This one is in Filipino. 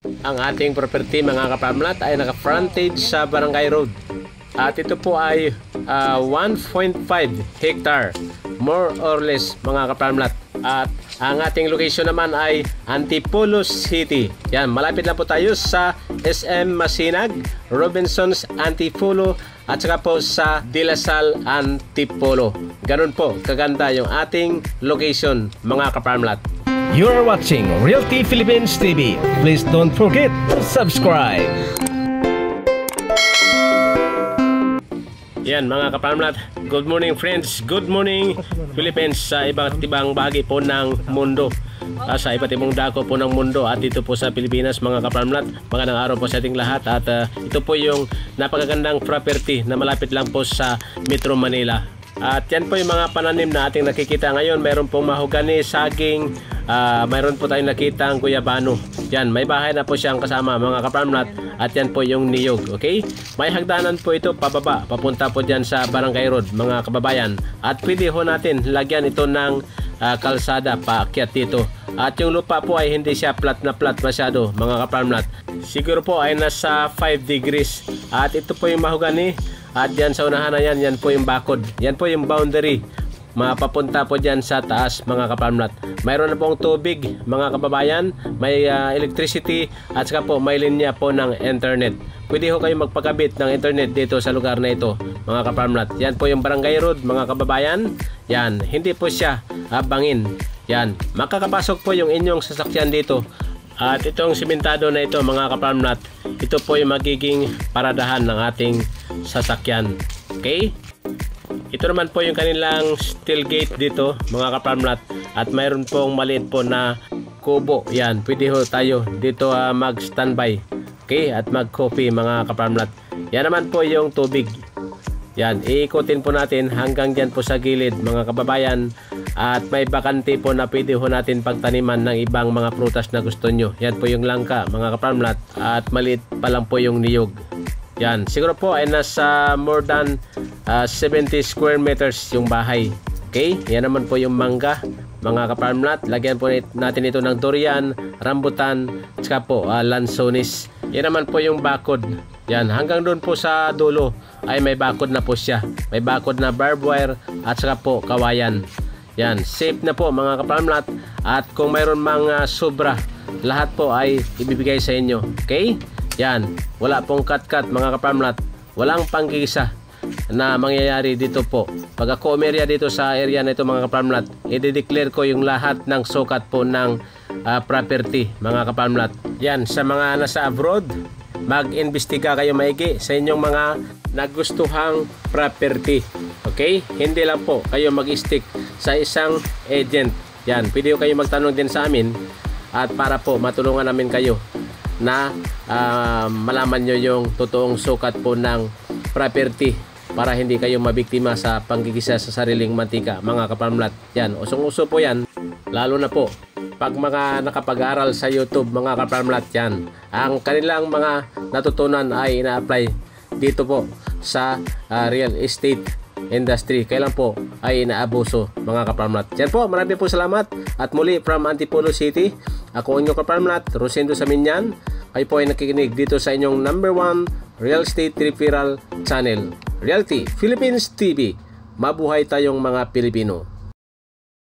Ang ating property mga kaparmlat ay naka-frontage sa Barangay Road. At ito po ay 1.5 hectare, more or less mga kaparmlat. At ang ating location naman ay Antipolo City. Yan, malapit lang po tayo sa SM Masinag, Robinsons Antipolo, at saka po sa De La Salle Antipolo. Ganun po kaganda yung ating location mga kaparmlat. You are watching Realty Philippines TV. Please don't forget to subscribe. Yan mga kaparmlat, good morning friends, good morning Philippines sa iba't ibang bahagi po ng mundo, sa iba't ibang dako po ng mundo at dito po sa Pilipinas mga kaparmlat. Magandang araw po sa ating lahat at ito po yung napakagandang property na malapit lang po sa Metro Manila. At yan po yung mga pananim na ating nakikita ngayon. Mayroon pong mahogani, saging, mayroon po tayong nakita ang guyabano. Yan, may bahay na po siyang kasama mga kaparmlat. At yan po yung niyog, okay? May hagdanan po ito pababa, papunta po dyan sa Barangay Road mga kababayan. At pwede ho natin lagyan ito ng kalsada paakyat dito. At yung lupa po ay hindi siya flat na flat masyado mga kaparmlat. Siguro po ay nasa 5 degrees. At ito po yung mahogani. At yan sa unahan na yan, yan po yung bakod. Yan po yung boundary. Mapapunta po dyan sa taas mga kaparmlat. Mayroon na pong tubig mga kababayan. May electricity at saka po may linya po ng internet. Pwede ho kayo magpakabit ng internet dito sa lugar na ito mga kaparmlat. Yan po yung Barangay Road mga kababayan. Yan, hindi po siya bangin. Yan, makakapasok po yung inyong sasakyan dito. At itong simentado na ito mga kaparmlat, ito po yung magiging paradahan ng ating sasakyan. Okay? Ito naman po yung kanilang steel gate dito mga kaparmlat. At mayroon pong maliit po na kubo. Yan, pwede ho tayo dito mag standby. Okay? At mag coffee mga kaparmlat. Yan naman po yung tubig. Yan, iikutin po natin hanggang dyan po sa gilid mga kababayan. At may bakante po na pwede ho natin pagtaniman ng ibang mga prutas na gusto nyo. Yan po yung langka mga kaparmlat. At maliit pa lang po yung niyog. Yan, siguro po ay nasa more than 70 square meters yung bahay. Okay, yan naman po yung mangga mga kaparmlat. Lagyan po natin ito ng durian, rambutan, at saka po lansones. Yan naman po yung bakod. Yan, hanggang doon po sa dulo ay may bakod na po siya. May bakod na barbed wire at saka po kawayan. Yan, safe na po mga kaparmlat. At kung mayroon mga sobra, lahat po ay ibibigay sa inyo. Okay? Yan, wala pong cut-cut mga kaparmlat. Walang panggisa na mangyayari dito po. Pag ako umerya dito sa area na ito mga kaparmlat, i-declare ko yung lahat ng sukat po ng property mga kaparmlat. Yan, sa mga nasa abroad, mag-imbestiga kayo maigi sa inyong mga nagustuhang property. Okay? Hindi lang po kayo mag-stick sa isang agent. Yan, pwede kayo magtanong din sa amin at para po matulungan namin kayo na malaman nyo yung totoong sukat po ng property para hindi kayo mabiktima sa panggigisa sa sariling mantika mga kaparmlat. Yan, usong-uso po yan, lalo na po pag mga nakapag-aral sa YouTube mga kaparmlat. Yan, ang kanilang mga natutunan ay ina-apply dito po sa real estate industry. Kailan po ay inaabuso mga kaparmlat. Yan po, marami po salamat. At muli from Antipolo City, ako inyong kaparmlat, Rosendo Saminyan. Kayo po ay nakikinig dito sa inyong #1 real estate referral channel, Realty Philippines TV. Mabuhay tayong mga Pilipino.